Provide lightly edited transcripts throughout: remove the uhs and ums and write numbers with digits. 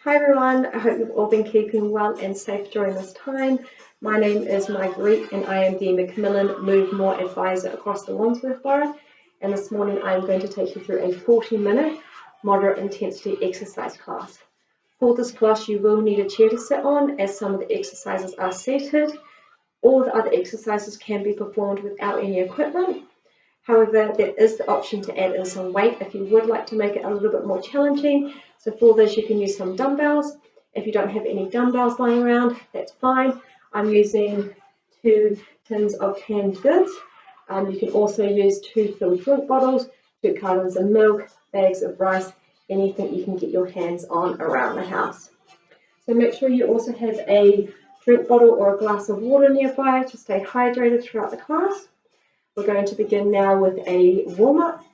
Hi everyone, I hope you've all been keeping well and safe during this time. My name is Marguerite and I am the Macmillan Move More Advisor across the Wandsworth Borough, and this morning I am going to take you through a 40-minute moderate intensity exercise class. For this class you will need a chair to sit on, as some of the exercises are seated. All the other exercises can be performed without any equipment. However, there is the option to add in some weight if you would like to make it a little bit more challenging. So for this, you can use some dumbbells. If you don't have any dumbbells lying around, that's fine. I'm using 2 tins of canned goods. You can also use 2 filled drink bottles, 2 cartons of milk, bags of rice, anything you can get your hands on around the house. So make sure you also have a drink bottle or a glass of water nearby to stay hydrated throughout the class. We're going to begin now with a warm-up.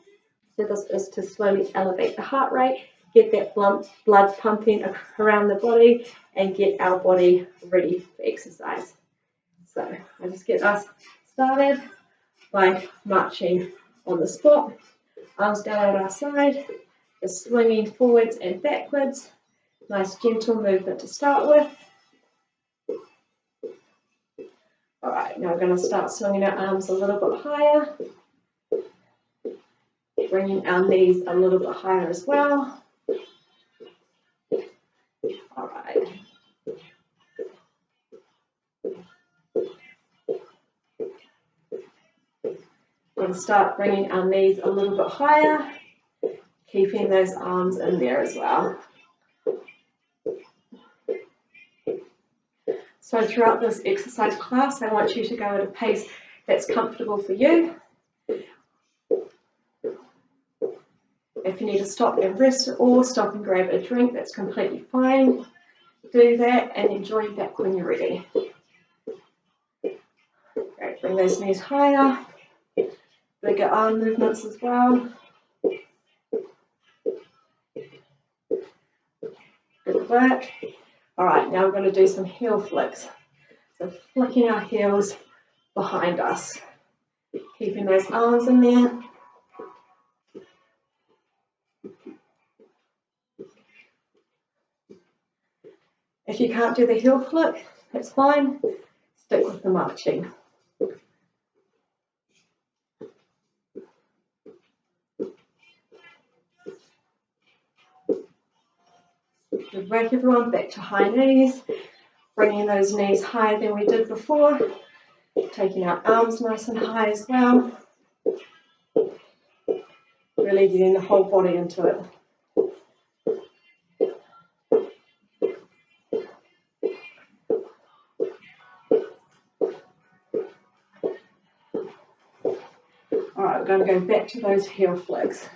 So this is to slowly elevate the heart rate, get that blood pumping around the body, and get our body ready for exercise. So I'll just get us started by marching on the spot, arms down at our side, just swinging forwards and backwards. Nice gentle movement to start with. Alright, now we're going to start swinging our arms a little bit higher, bringing our knees a little bit higher as well. Alright. We're going to start bringing our knees a little bit higher, keeping those arms in there as well. So throughout this exercise class, I want you to go at a pace that's comfortable for you. If you need to stop and rest or stop and grab a drink, that's completely fine. Do that and then join back when you're ready. Great, bring those knees higher. Bigger arm movements as well. Good work. Alright, now we're going to do some heel flicks. So flicking our heels behind us. Keeping those arms in there. If you can't do the heel flick, that's fine. Stick with the marching. Good work everyone, back to high knees. Bringing those knees higher than we did before. Taking our arms nice and high as well. Really getting the whole body into it. Alright, we're going to go back to those heel flicks.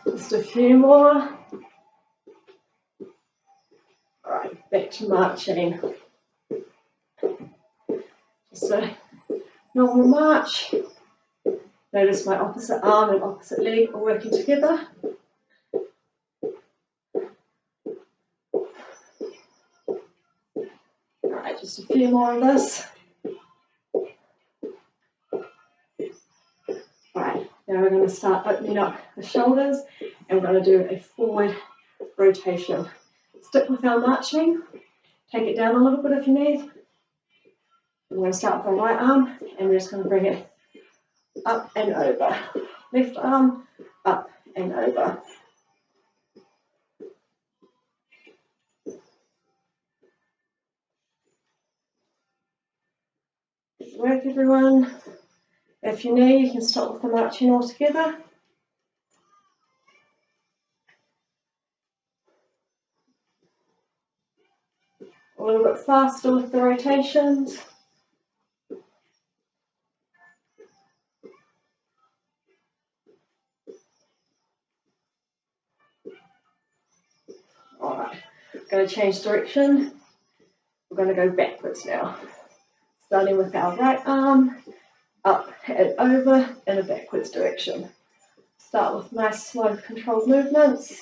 Just a few more. Alright, back to marching. Just a normal march. Notice my opposite arm and opposite leg are working together. Alright, just a few more of this. Alright, now we're going to start opening up the shoulders and we're going to do a forward rotation. Stick with our marching. Take it down a little bit if you need. We're going to start with the right arm and we're just going to bring it up and over. Left arm, up and over. Good work everyone. If you need, you can stop with the marching altogether. A little bit faster with the rotations. Alright, going to change direction. We're going to go backwards now. Starting with our right arm, up and over in a backwards direction. Start with nice, slow, controlled movements.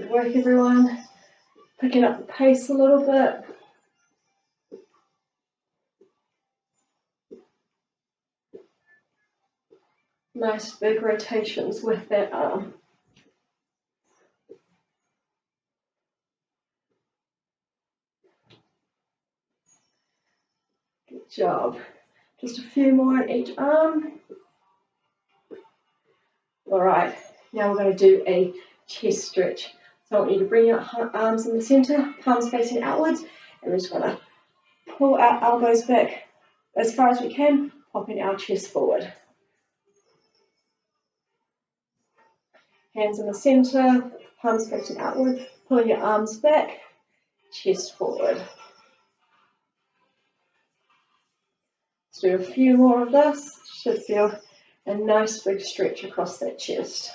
Good work, everyone. Picking up the pace a little bit. Nice big rotations with that arm. Good job. Just a few more on each arm. All right, now we're going to do a chest stretch. So I want you to bring your arms in the center, palms facing outwards, and we're just going to pull our elbows back as far as we can, popping our chest forward. Hands in the center, palms facing outward, pulling your arms back, chest forward. Let's do a few more of this. Should feel a nice big stretch across that chest.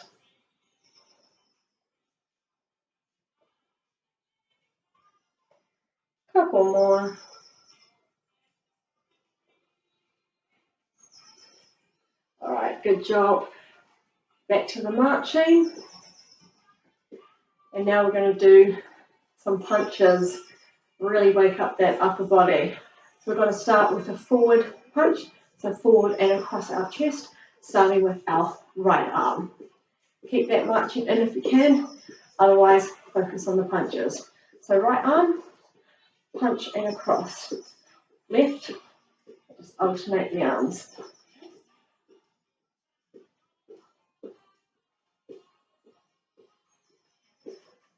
Couple more. All right, good job. Back to the marching. And now we're going to do some punches, really wake up that upper body. So we're going to start with a forward punch, so forward and across our chest, starting with our right arm. Keep that marching in if you can, otherwise focus on the punches. So right arm, punch and across. Left, just alternate the arms.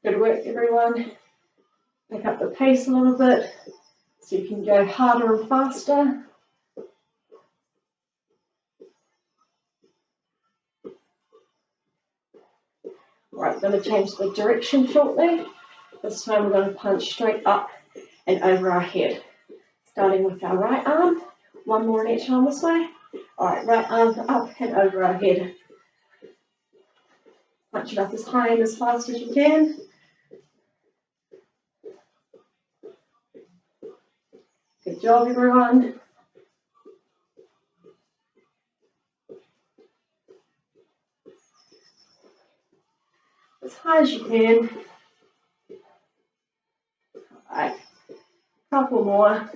Good work, everyone. Pick up the pace a little bit so you can go harder and faster. Right, going to change the direction shortly. This time we're going to punch straight up and over our head. Starting with our right arm. One more on each arm this way. All right, right arm up and over our head. Punch it up as high and as fast as you can. Good job, everyone. As high as you can. All right, couple more,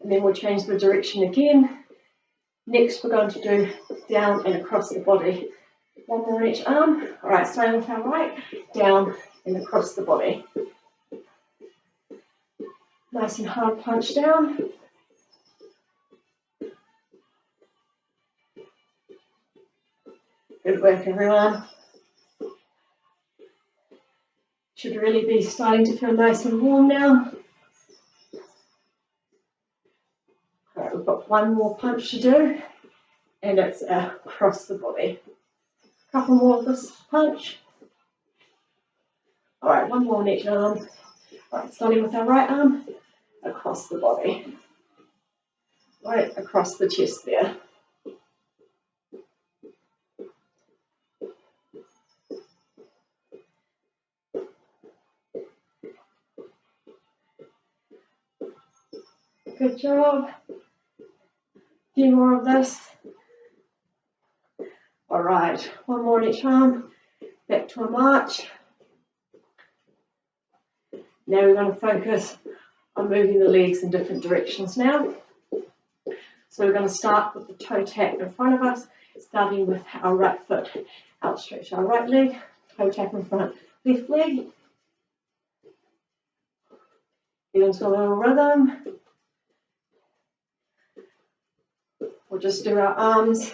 and then we'll change the direction again. Next, we're going to do down and across the body. One more on each arm. All right, starting with our right, down and across the body. Nice and hard punch down. Good work, everyone. Should really be starting to feel nice and warm now. All right, we've got one more punch to do, and it's across the body. A couple more of this punch. All right, one more on each arm. All right, starting with our right arm, across the body. Right across the chest there. Good job. A few more of this. All right, one more on each arm. Back to a march. Now we're going to focus on moving the legs in different directions now. So we're going to start with the toe tap in front of us, starting with our right foot. Outstretch our right leg, toe tap in front, left leg. Get into a little rhythm. We'll just do our arms,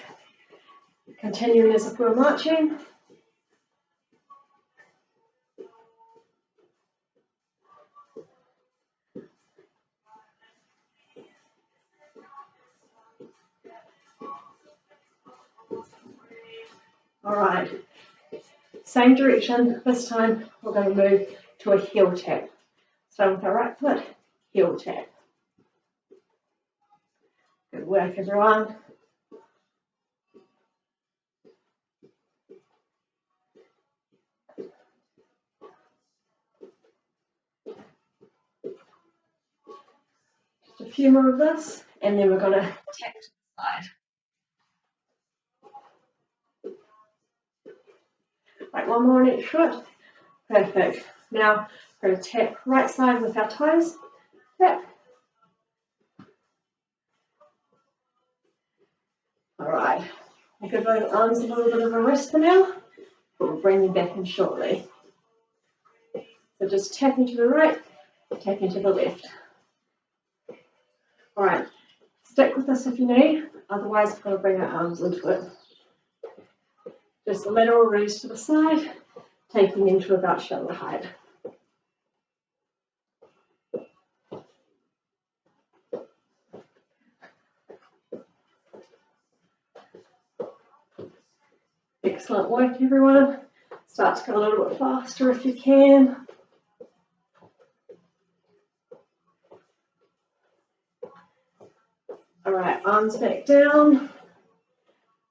continuing as if we're marching. All right, same direction. This time we're going to move to a heel tap. Start with our right foot, heel tap. Good work, everyone. Just a few more of this, and then we're going to tap to the side. Right, one more on each foot. Perfect. Now we're going to tap right side with our toes. Tap. All right. We'll give those arms a little bit of a rest for now, but we'll bring them back in shortly. So just tap into the right, tap into the left. All right. Stick with this if you need, otherwise we're going to bring our arms into it. Just a lateral raise to the side, taking into about shoulder height. Excellent work, everyone. Start to go a little bit faster if you can. All right, arms back down.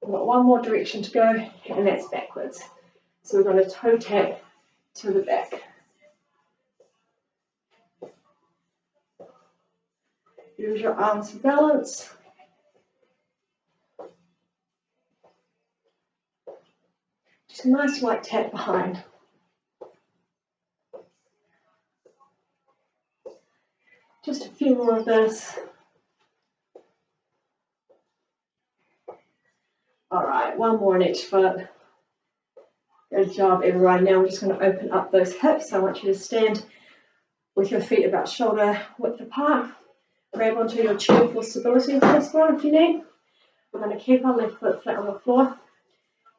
We've got one more direction to go, and that's backwards. So we're going to toe tap to the back. Use your arms for balance. Just a nice light tap behind. Just a few more of this. All right, one more on each foot. Good job, everyone. Now we're just going to open up those hips. I want you to stand with your feet about shoulder width apart. Grab onto your chair for stability with this one if you need. We're going to keep our left foot flat on the floor,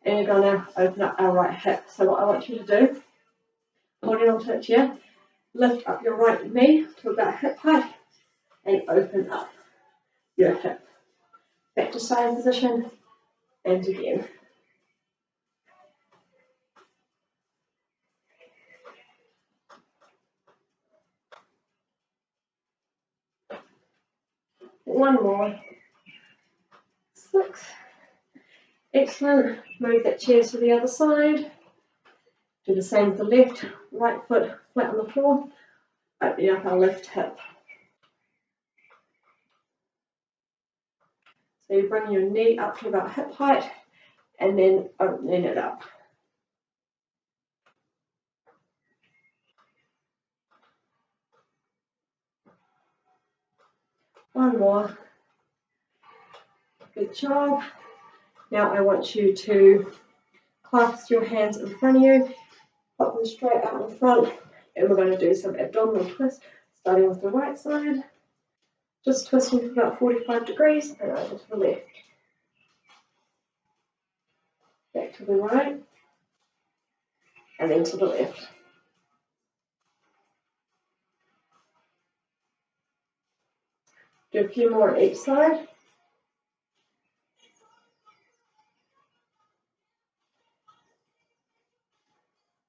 and you're going to open up our right hip. So what I want you to do, holding onto the chair, lift up your right knee to about hip height, and open up your hip. Back to side position, and again. One more. 6. Excellent. Move that chair to the other side. Do the same with the left. Right foot flat on the floor. Opening up our left hip. So you bring your knee up to about hip height and then opening it up. One more. Good job. Now I want you to clasp your hands in front of you, pop them straight out in front, and we're going to do some abdominal twists, starting with the right side. Just twisting for about 45 degrees and over to the left. Back to the right, and then to the left. Do a few more on each side.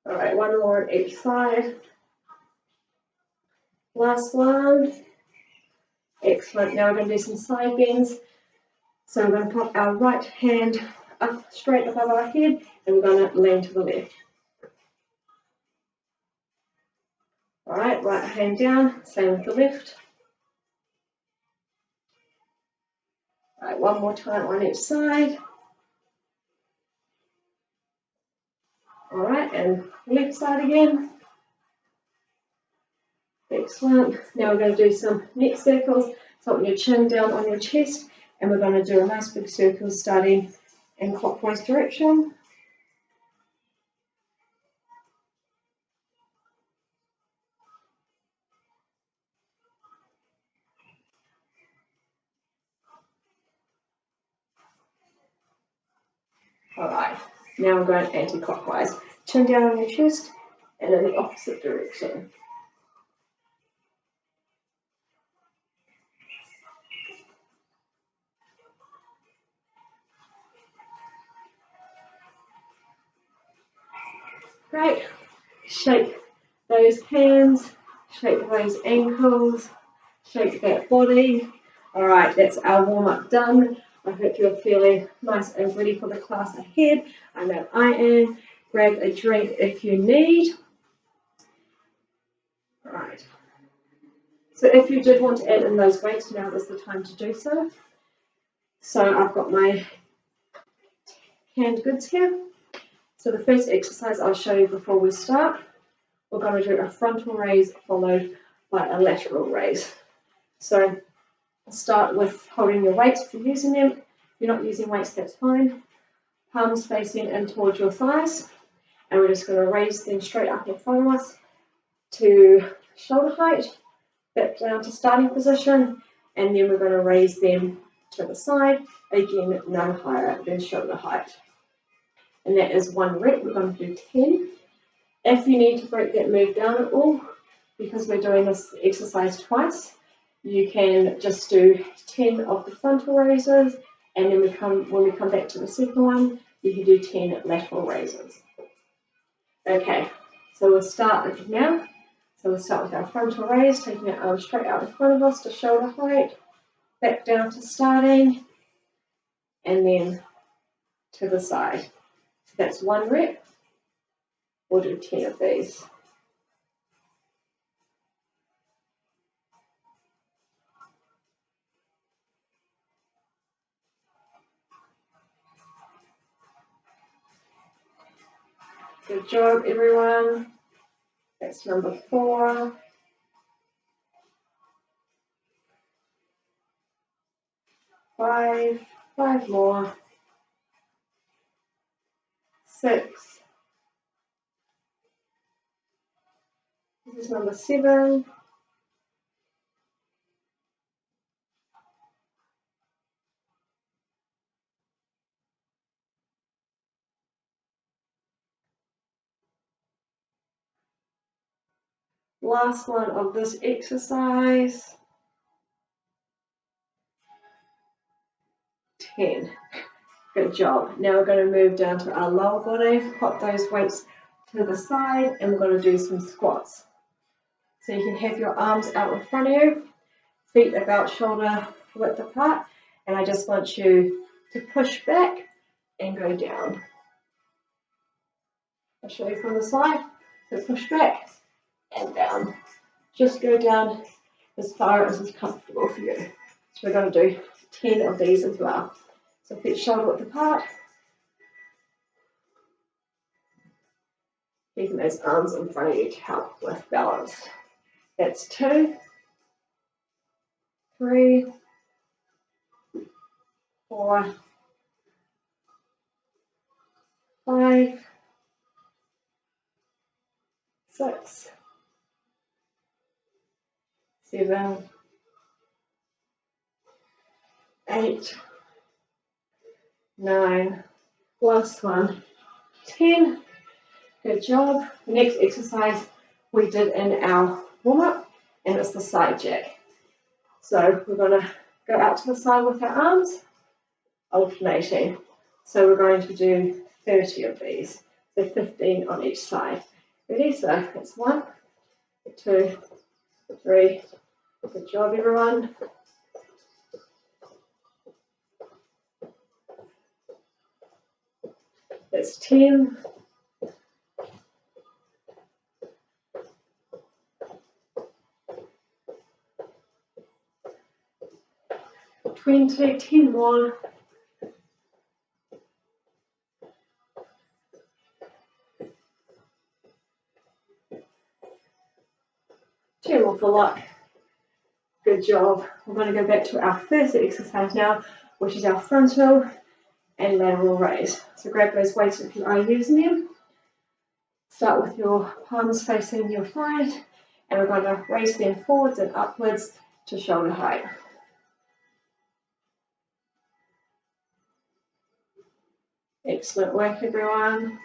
All right, one more on each side. Last one. Excellent. Now we're going to do some side bends. So we're going to pop our right hand up straight above our head, and we're going to lean to the left. All right, right hand down, same with the left. All right, one more time on each side. All right, and left side again. Excellent. Now we're going to do some neck circles. So put your chin down on your chest, and we're going to do a nice big circle starting in clockwise direction. All right, now we're going anti-clockwise. Chin down on your chest and in the opposite direction. Great. Shake those hands, shake those ankles, shake that body. All right, that's our warm-up done. I hope you're feeling nice and ready for the class ahead. I know I am. Grab a drink if you need. All right. So if you did want to add in those weights, now is the time to do so. So I've got my hand goods here. So the first exercise I'll show you before we start we're going to do a frontal raise followed by a lateral raise. So start with holding your weights if you're using them. If you're not using weights, that's fine. Palms facing in towards your thighs. And we're just going to raise them straight up in front of us to shoulder height, back down to starting position, and then we're going to raise them to the side, again no higher than shoulder height. And that is 1 rep. We're going to do 10. If you need to break that move down at all, because we're doing this exercise twice, you can just do 10 of the frontal raises, and then when we come back to the second one, you can do 10 lateral raises. Okay, so we'll start now. So we'll start with our frontal raise, taking our arms straight out in front of us to shoulder height, back down to starting, and then to the side. So that's 1 rep. We'll do 10 of these. Good job, everyone. That's number 4. 5. 5 more. 6. This is number 7. Last one of this exercise. 10. Good job. Now we're going to move down to our lower body, pop those weights to the side, and we're going to do some squats. So you can have your arms out in front of you, feet about shoulder width apart, and I just want you to push back and go down. I'll show you from the side. So push back and down. Just go down as far as is comfortable for you. So we're going to do 10 of these as well. So feet shoulder width apart. Keeping those arms in front of you to help with balance. That's 2, 3, 4, 5, 6, 7, 8, 9, last one, 10. Good job. The next exercise we did in our warm-up, and it's the side jack. So we're going to go out to the side with our arms, alternating. So we're going to do 30 of these, so 15 on each side. Ready? So that's 1, 2, 3. Good job, everyone. That's 10. 20, 10 more. 2 more for luck. Good job. We're going to go back to our first exercise now, which is our frontal and lateral raise. So grab those weights if you are using them. Start with your palms facing your thighs, and we're going to raise them forwards and upwards to shoulder height. Excellent work, everyone.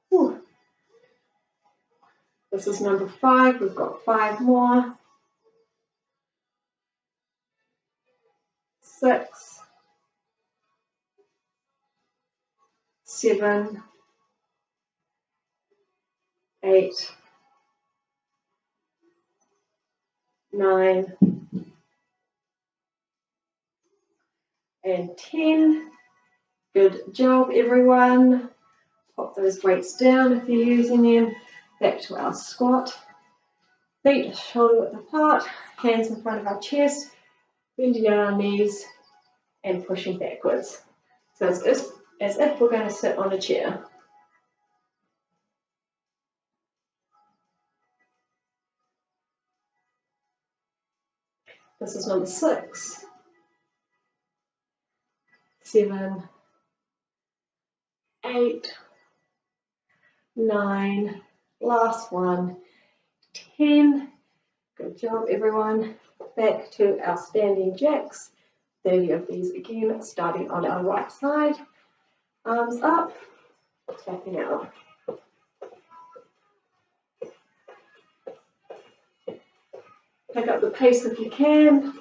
Whew. This is number 5. We've got 5 more. 6, 7, 8, 9, and 10. Good job, everyone. Pop those weights down if you're using them. Back to our squat. Feet shoulder width apart, hands in front of our chest, bending down our knees and pushing backwards. So it's as if we're going to sit on a chair. This is number 6, 7, 8, 9, last one, 10. Good job, everyone. Back to our standing jacks. 30 of these again, starting on our right side. Arms up, tapping out. Pick up the pace if you can.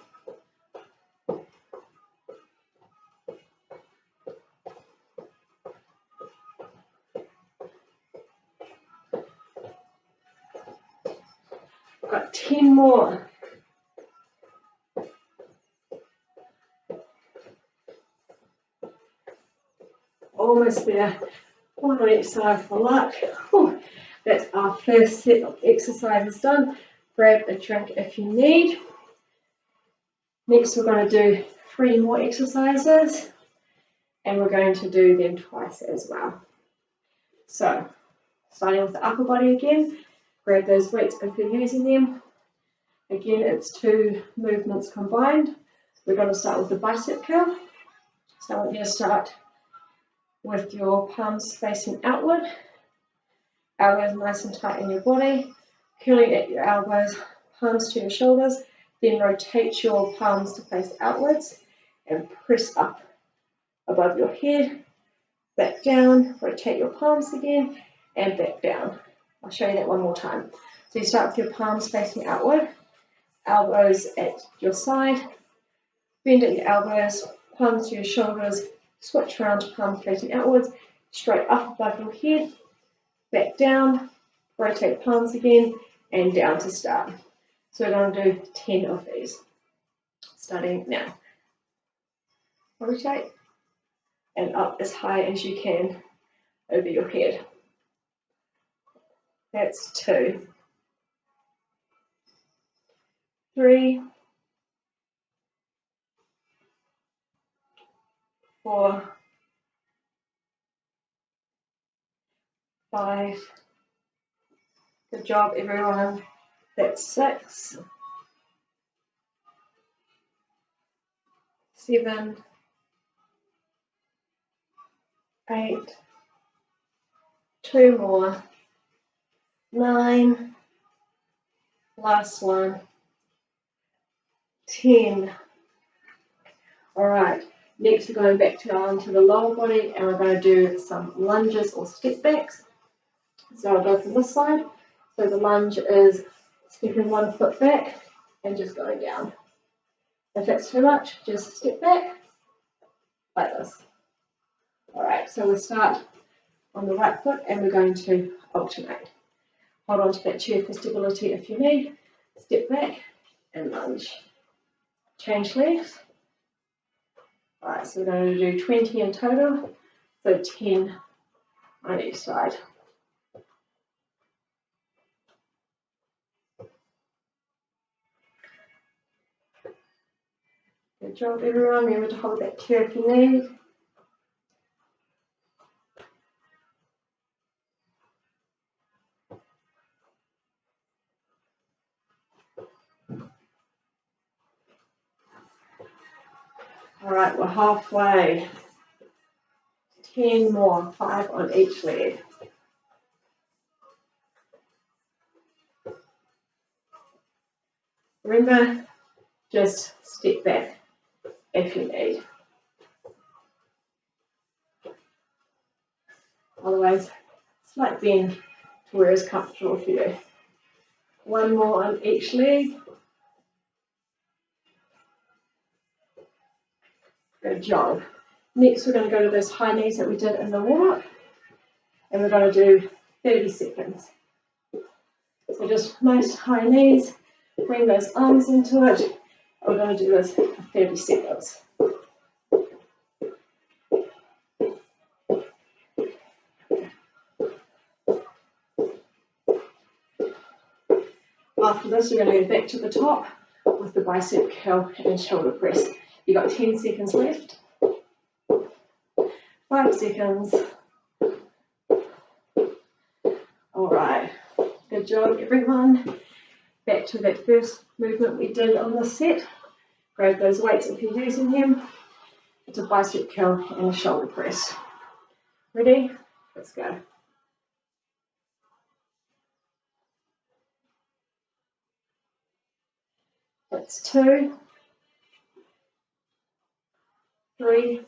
Got 10 more. Almost there. One on each side for luck. Whew. That's our first set of exercises done. Grab a drink if you need. Next we're going to do 3 more exercises and we're going to do them twice as well. So starting with the upper body again, grab those weights if you're using them. Again, it's 2 movements combined. We're going to start with the bicep curl. So I want you to start with your palms facing outward, elbows nice and tight in your body, curling at your elbows, palms to your shoulders, then rotate your palms to face outwards and press up above your head, back down, rotate your palms again and back down. I'll show you that one more time. So you start with your palms facing outward, elbows at your side, bend at your elbows, palms to your shoulders, switch around to palms facing outwards, straight up above your head, back down, rotate palms again, and down to start. So we're going to do 10 of these, starting now. Rotate, and up as high as you can over your head. That's 2, 3, 4, 5. Good job, everyone. That's 6, 7, 8, 2 more, 9, last one, 10. All right, next we're going back onto the lower body and we're going to do some lunges or step backs. So I'll go from this side. So the lunge is stepping 1 foot back and just going down. If it's too much, just step back like this. All right, so we'll start on the right foot and we're going to alternate. Hold on to that chair for stability if you need. Step back and lunge. Change legs. All right, so we're going to do 20 in total, so 10 on each side. Good job, everyone. Remember to hold that chair if you need. All right, we're halfway. 10 more, 5 on each leg. Remember, just step back if you need. Otherwise, slight bend to where it's comfortable for you. 1 more on each leg. Good job. Next, we're going to go to those high knees that we did in the warm-up, and we're going to do 30 seconds. So just nice high knees, bring those arms into it. We're going to do this for 30 seconds. After this, you're going to go back to the top with the bicep curl and shoulder press. You've got 10 seconds left. 5 seconds. All right, good job everyone. Back to that first movement we did on this set. Grab those weights if you're using them. It's a bicep curl and a shoulder press. Ready? Let's go. That's 2, 3,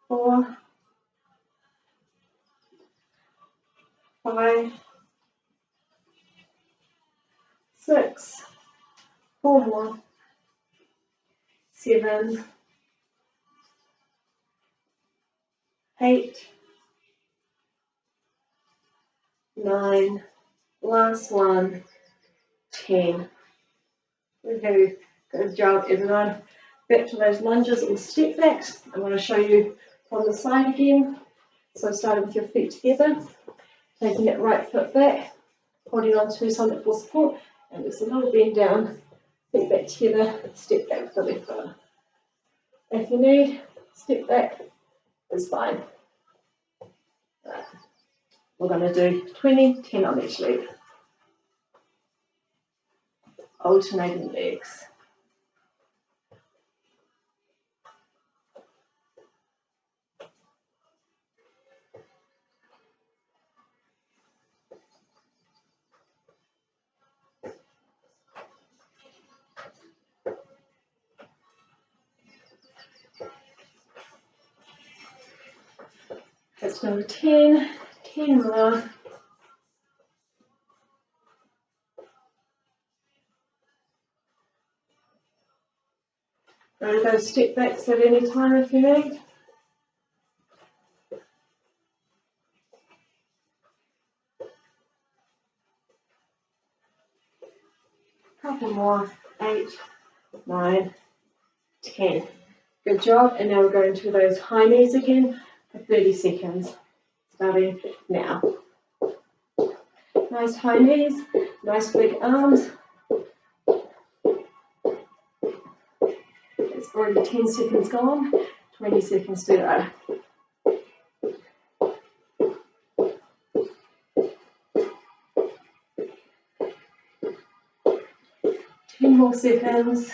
4, 5, 6, 4 more, 7, 8, 9, last one, 10. Woohoo. Good job everyone. Back to those lunges or step backs. I'm going to show you from the side again. So starting with your feet together, taking that right foot back, holding on to something for support, and just a little bend down, feet back together, step back with the left foot. If you need, step back is fine. Right. We're going to do 20, 10 on each leg. Alternating legs. That's number 10, 10 more. Go to those step backs at any time if you need. Couple more, 8, 9, 10. Good job, and now we're going to those high knees again for 30 seconds, starting now. Nice high knees, nice big arms. It's already 10 seconds gone, 20 seconds to go. More seconds.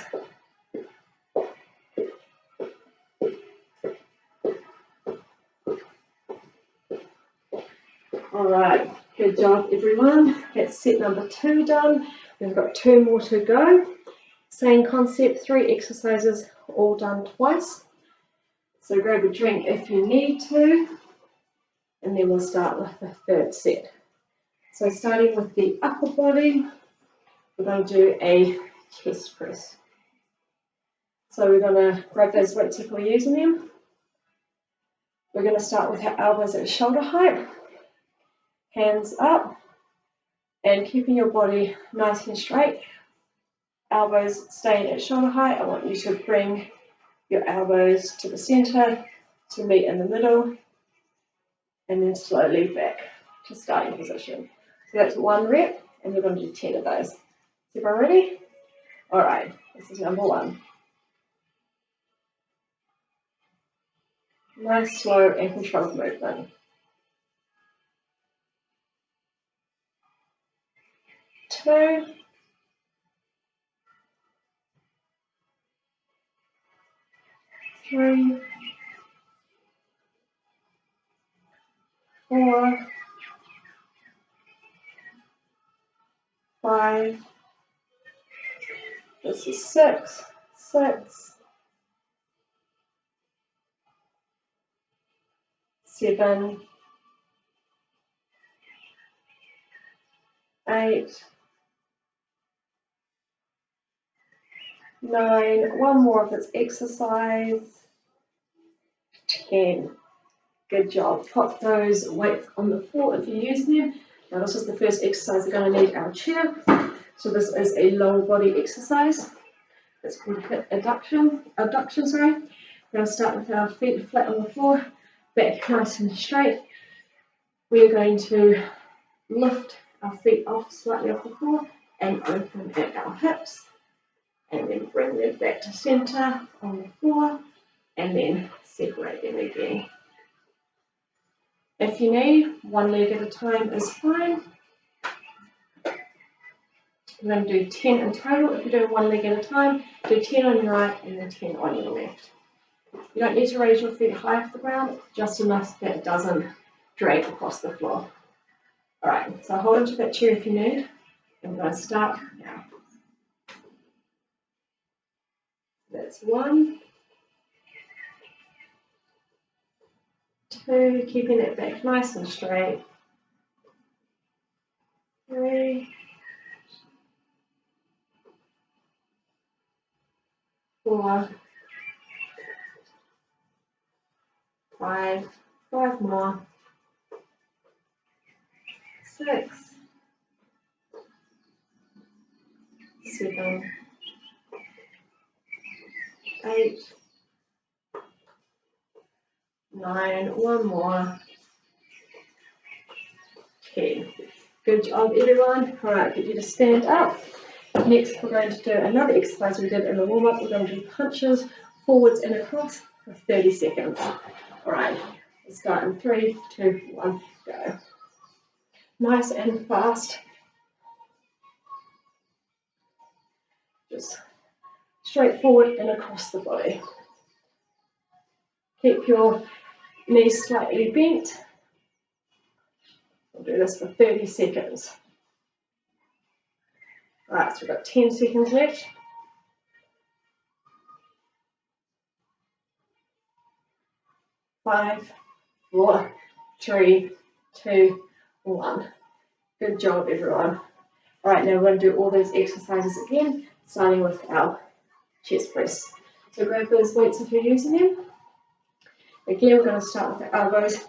All right, good job everyone. That's set number 2 done. We've got 2 more to go. Same concept, 3 exercises, all done twice. So grab a drink if you need to, and then we'll start with the 3rd set. So starting with the upper body, we're going to do a chest press. So we're going to grab those weights if we're using them. We're going to start with our elbows at shoulder height, hands up, and keeping your body nice and straight. Elbows staying at shoulder height. I want you to bring your elbows to the center, to meet in the middle, and then slowly back to starting position. So that's 1 rep, and we're going to do 10 of those. Is everyone ready? All right, this is number 1. Nice, slow, and controlled movement. 2, 3, 4, 5, this is 6, 7, 8, 9, 1 more if it's exercise, 10. Good job. Pop those weights on the floor if you're using them. Now this is the first exercise. We're going to need our chair. So this is a lower body exercise. It's called hip abduction. We're going to start with our feet flat on the floor, back nice and straight. We are going to lift our feet off slightly off the floor and open at our hips. And then bring them back to center on the floor and then separate them again. If you need, one leg at a time is fine. We're going to do 10 in total. If you're doing one leg at a time, do 10 on your right and then 10 on your left. You don't need to raise your feet high off the ground, just enough that it doesn't drag across the floor. Alright, so hold onto that chair if you need. I'm going to start now. That's 1, 2, keeping that back nice and straight. 3, 4, 5 more, 6, 7, 8, 9, one more, 10. Good job, everyone. All right, get you to stand up. Next, we're going to do another exercise we did in the warm-up. We're going to do punches forwards and across for 30 seconds. All right, let's start in 3, 2, 1, go. Nice and fast. Just straight forward and across the body. Keep your knees slightly bent. We'll do this for 30 seconds. All right, so we've got 10 seconds left. 5, 4, 3, 2, 1. Good job, everyone. All right, now we're going to do all those exercises again, starting with our chest press. So grab those weights if you're using them. Again, we're going to start with the elbows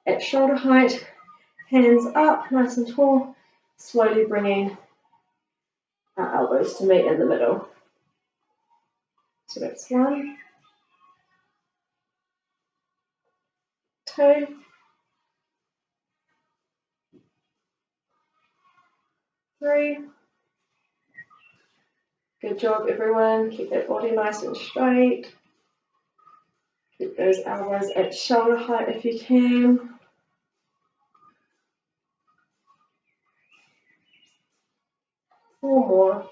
at shoulder height, hands up, nice and tall, slowly bringing our elbows to meet in the middle. So that's 1, 2, 3. Good job, everyone. Keep that body nice and straight. Keep those elbows at shoulder height if you can. 4 more.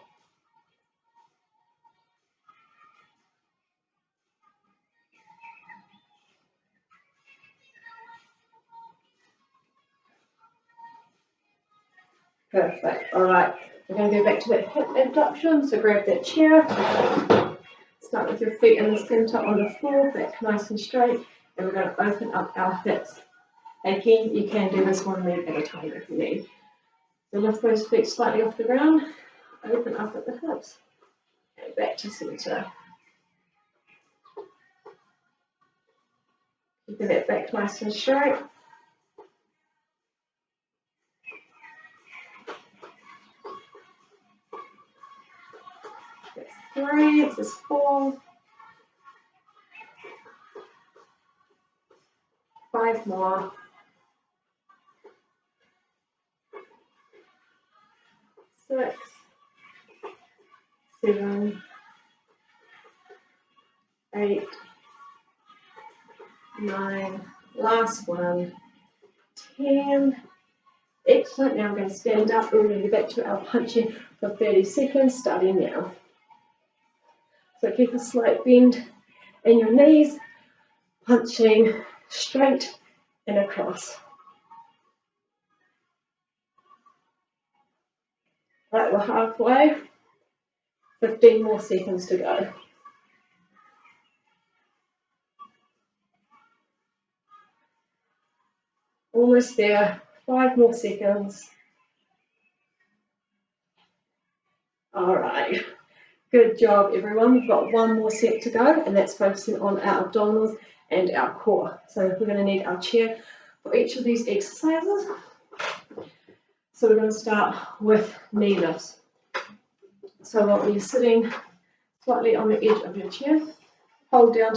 Perfect. All right. We're going to go back to that hip abduction. So grab that chair. Start with your feet in the center on the floor, back nice and straight. And we're going to open up our hips. Again, you can do this one leg at a time if you need. So lift those feet slightly off the ground. Open up at the hips. And back to center. Keeping that back nice and straight. That's 3, this is 4, 5 more, 6, 7, 8, 9, last one, 10. Excellent. Now I'm going to stand up. We're going to go back to our punching for 30 seconds, starting now. So keep a slight bend in your knees, punching straight and across. Right, we're halfway. 15 more seconds to go. Almost there. 5 more seconds. All right. Good job, everyone. We've got 1 more set to go, and that's focusing on our abdominals and our core. So we're going to need our chair for each of these exercises. So we're going to start with knee lifts. So while you're sitting slightly on the edge of your chair, hold your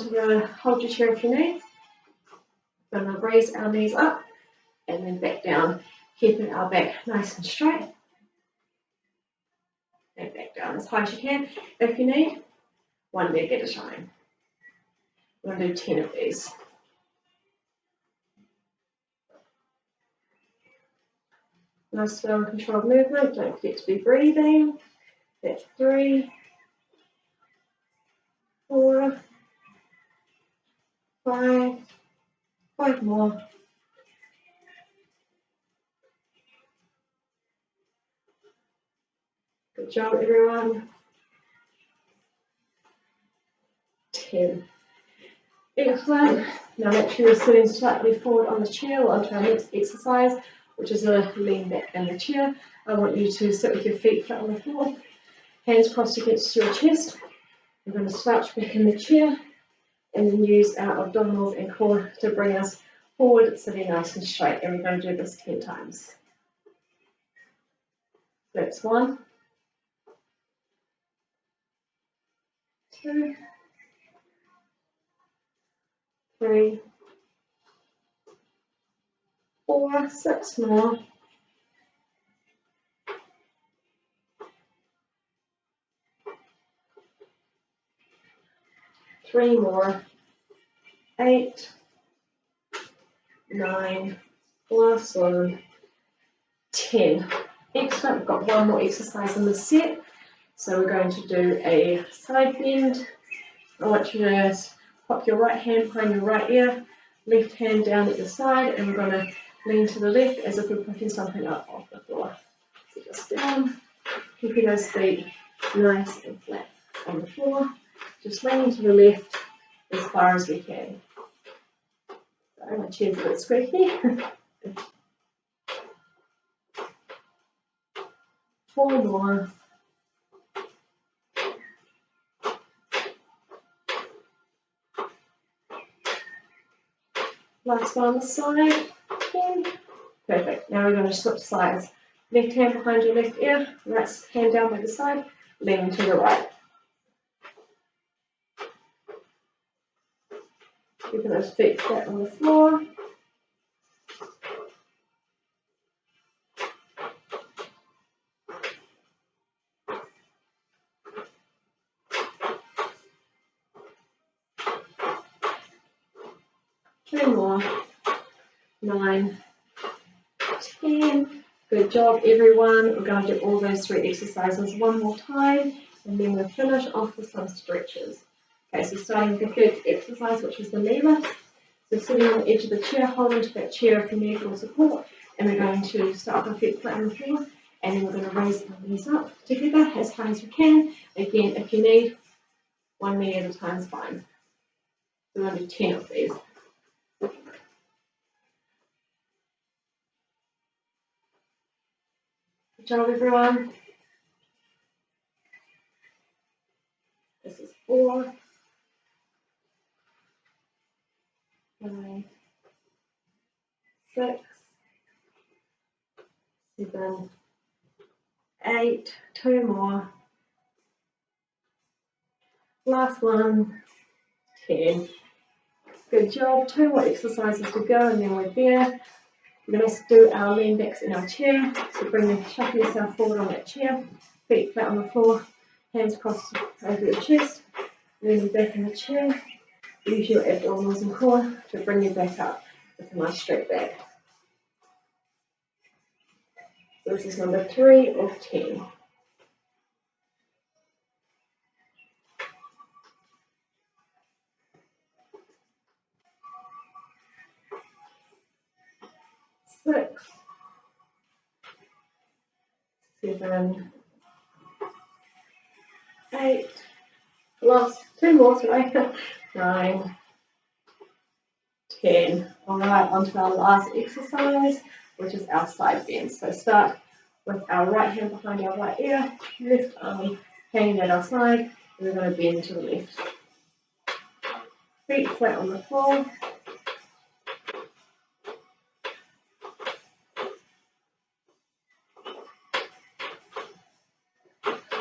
chair if you need. We're going to raise our knees up and then back down keeping our back nice and straight. And back down as high as you can. If you need, one leg at a time. We're going to do 10 of these. Nice slow and controlled movement. Don't forget to be breathing. That's 3, 4, 5, 5 more. Good job, everyone. 10. Excellent. Now make sure you're sitting slightly forward on the chair. We're on to our next exercise, which is a lean back in the chair. I want you to sit with your feet flat on the floor, hands crossed against your chest. We're going to slouch back in the chair and then use our abdominals and core to bring us forward, sitting nice and straight. And we're going to do this 10 times. That's 1, 2, 3, 4, 6 more. 3 more. 8, 9, last one, 10. Excellent. We've got one more exercise in the set. So we're going to do a side bend. I want you to pop your right hand behind your right ear, left hand down at your side, and we're going to lean to the left as if we're picking something up off the floor. So just down, keeping those feet nice and flat on the floor. Just leaning to the left as far as we can. So my chair's a bit squeaky. 4 more. 1 on the side. 10. Perfect. Now we're going to switch sides. Left hand behind your left ear, right hand down by the side, leaning to the right. Keeping those feet flat on the floor. Two more. 9, 10. Good job, everyone. We're going to do all those 3 exercises one more time, and then we'll finish off with some stretches. Okay, so starting with the first exercise, which is the knee lift. So sitting on the edge of the chair, hold onto that chair if you need more support, and we're going to start with our feet flat on the floor, and then we're going to raise our knees up together as high as we can. Again, if you need, one knee at a time is fine. So we're going to do 10 of these. Good job, everyone. This is 4, 5, 6, 7, 8, 2 more. Last one, 10. Good job. 2 more exercises to go, and then we're there. We're going to do our lean backs in our chair. So shuffle yourself forward on that chair, feet flat on the floor, hands crossed over your chest, leaning back in the chair. Use your abdominals and core to bring you back up with a nice straight back. So this is number 3 of 10. Six, 7, 8, last 2 more, sorry, 9, 10. Alright, on to our last exercise, which is our side bend. So start with our right hand behind our right ear, left arm hanging at our side, and we're going to bend to the left. Feet flat on the floor.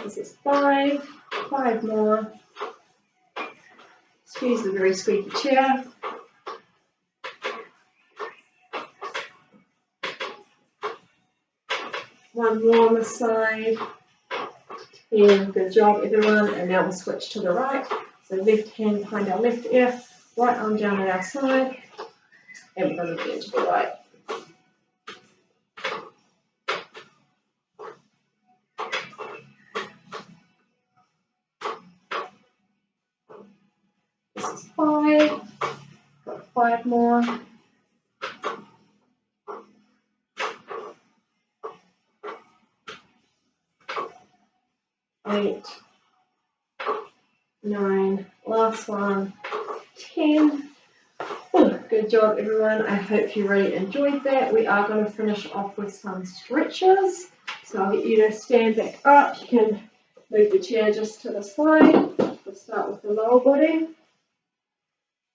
This is 5 more. Excuse the very squeaky chair. One more on the side. Yeah, good job everyone. And now we'll switch to the right. So left hand behind our left ear, right arm down at our side, and we're going to bend to the right. This is 5. Got 5 more. 8, 9, last one, 10. Oh, good job everyone. I hope you really enjoyed that. We are going to finish off with some stretches. So I'll get you to stand back up. You can move the chair just to the side. We'll start with the lower body.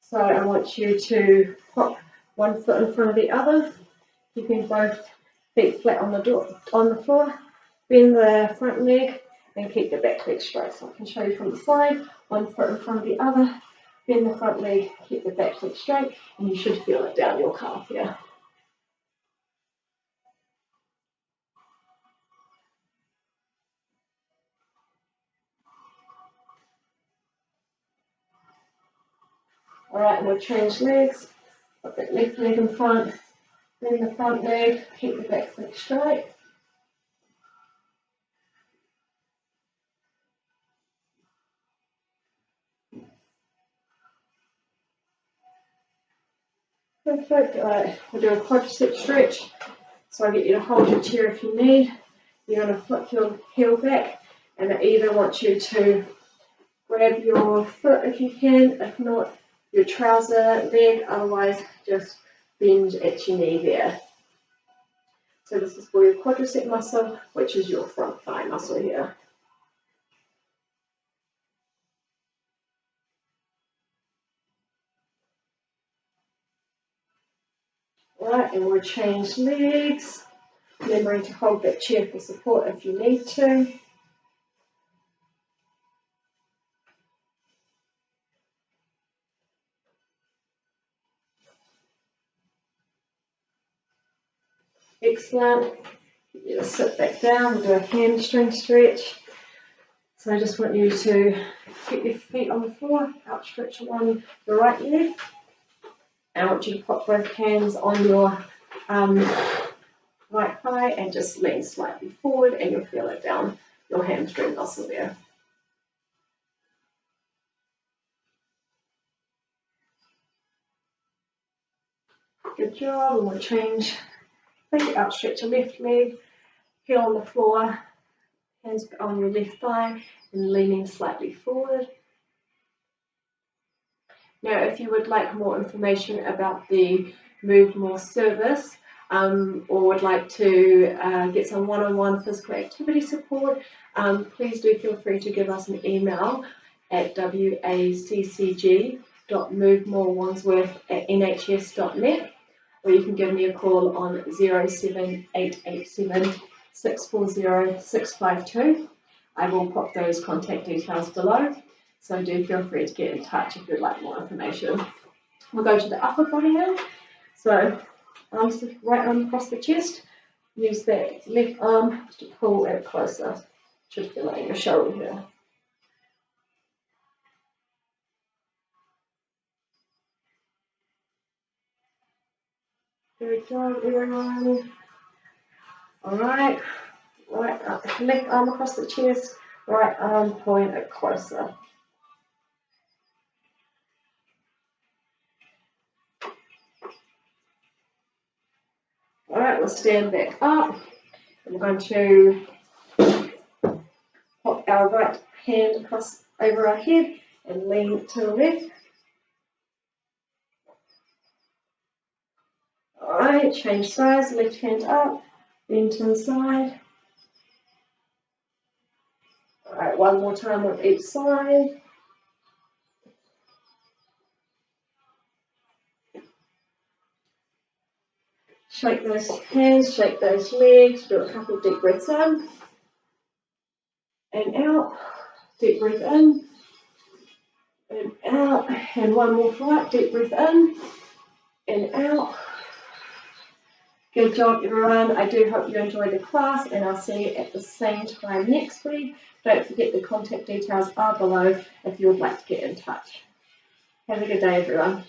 So I want you to pop one foot in front of the other, keeping both feet flat on the floor. Bend the front leg and keep the back leg straight. So I can show you from the side, one foot in front of the other, bend the front leg, keep the back leg straight, and you should feel it down your calf here. Alright, and we'll change legs. Put that left leg in front, bend the front leg, keep the back leg straight. Perfect. Alright, we'll do a quadricep stretch. So I get you to hold your chair if you need. You're going to flip your heel back, and I either want you to grab your foot if you can, if not your trouser leg, otherwise just bend at your knee there. So this is for your quadricep muscle, which is your front thigh muscle here. Alright, and we'll change legs, remembering to hold that chair for support if you need to. Excellent. Get you to sit back down, we'll do a hamstring stretch. So I just want you to get your feet on the floor, outstretch along the right leg. And I want you to pop both hands on your right thigh and just lean slightly forward, and you'll feel it down your hamstring muscle there. Good job. And we'll change. Outstretch your left leg, heel on the floor, hands on your left thigh, and leaning slightly forward. Now, if you would like more information about the Move More service, or would like to get some one-on-one physical activity support, please do feel free to give us an email at waccg.movemorewandsworth@nhs.net, or you can give me a call on 07887 640 652. I will pop those contact details below, so do feel free to get in touch if you'd like more information. We'll go to the upper body now. So right arm across the chest, use that left arm to pull it closer. Should feel it in your shoulder here. Good job, everyone. Alright, left arm across the chest, right arm pulling it closer. Alright, we'll stand back up. I'm going to pop our right hand across over our head and lean to the left. Alright, change sides, left hand up, bend to the side. Alright, one more time on each side. Shake those hands, shake those legs, do a couple of deep breaths in and out. Deep breath in and out. And one more flight, deep breath in and out. Good job, everyone. I do hope you enjoyed the class, and I'll see you at the same time next week. Don't forget the contact details are below if you would like to get in touch. Have a good day, everyone.